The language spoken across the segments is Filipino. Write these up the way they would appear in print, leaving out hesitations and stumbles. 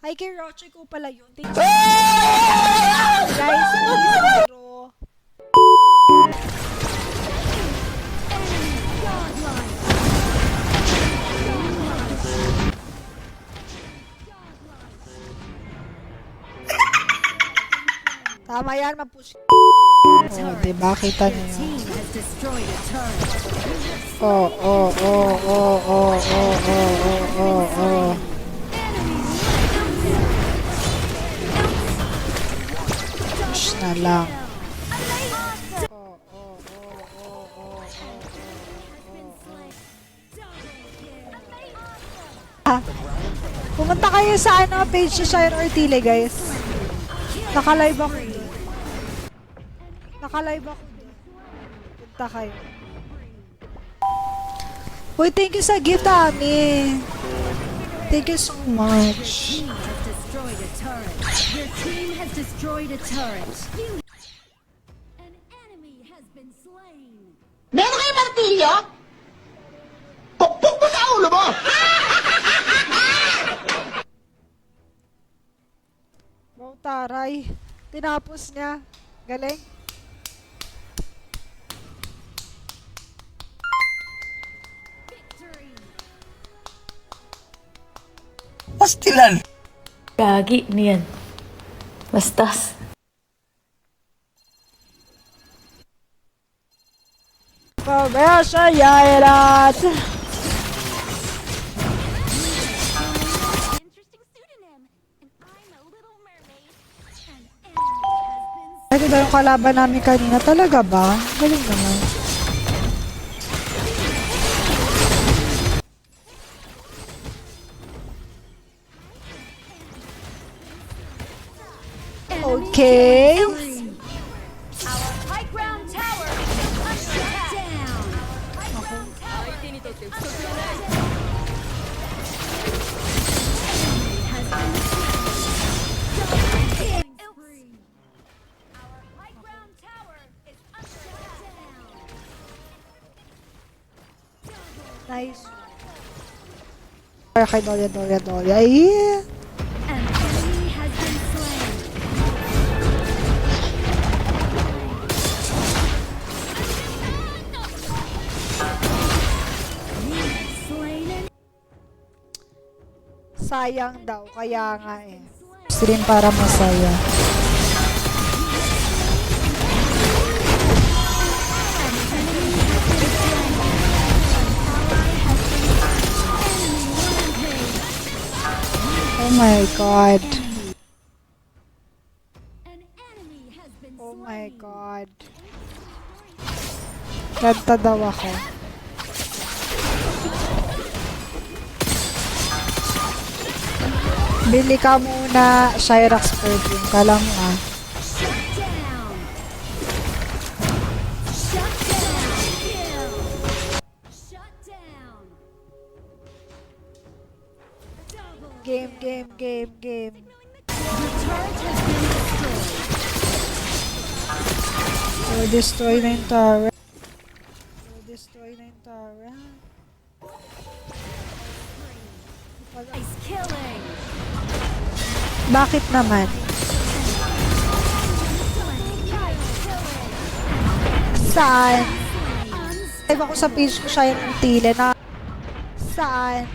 Hi kay Roche ko pala yun. Thank you. Guys, please zero. Tama yan, mapush. Oh, diba? Kita niyo yun. Oh. Push na lang. Pumunta kayo sa page ni Shire Ortile, guys. Naka-live ako doon. Punta kayo. Uy, thank you sa gift, Ami. Thank you so much. Your team has destroyed a turret. An enemy has been slain. Meron kayo martilyo? Pukpuk mo sa ulo mo! Wow, taray. Tinapos niya. Galing. Victory. Pastilan. Gagi niyan. Bastas. Pabesa Yairat. Interesting pseudonym. And I'm a little mermaid. An enemy has been Ito ba yung kalaban namin kanina? Talaga ba? Galing naman. Okay. Our high ground tower is under attack. Down. Our high ground tower is under attack. Has been slain. Our high ground tower is under attack. Nice. Kaya kay Doria. Ay! An enemy has been slain. You have slain an Sayang daw. Kaya nga eh. Stream para masaya. Oh my God. An enemy has been Oh slain. my God. Kanta daw ako. Bili ka muna Cyrax perfume. Kala mo ah. Shut down. Shut down. Kill. Shut down. Double. Game. Your turret has been destroyed. So, destroy na yung tower. Ice killing. Bakit naman? Saan? Live ako sa page ko siya yung tile na... Saan?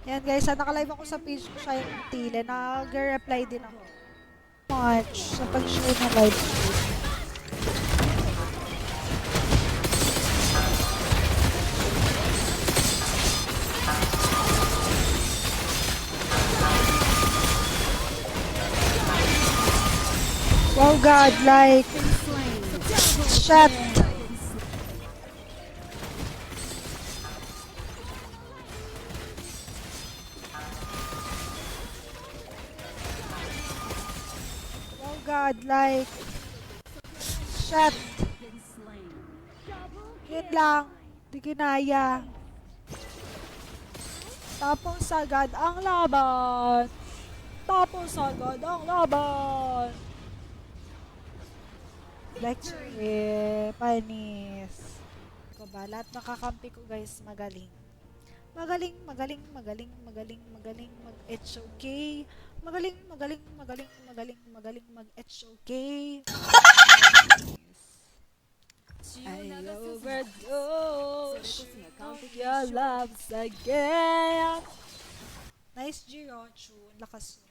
Yan guys, nakalive ako sa page ko siya yung tile. Nag-reply din ako. Much sa pag-share ng live stream. Wow God, like... Shut! Wow God, like... Shut! Been slain. Yun lang. Di kinaya. Tapos agad ang laban. Like, panis. Ko ba? Lahat ng kakampi ko guys magaling. Magaling, magaling, magaling, magaling, magaling, mag-it's okay. Magaling, magaling, magaling, magaling, magaling, mag-it's okay. I overdose on your loves again. Nice, Jirochu. Lakas mo.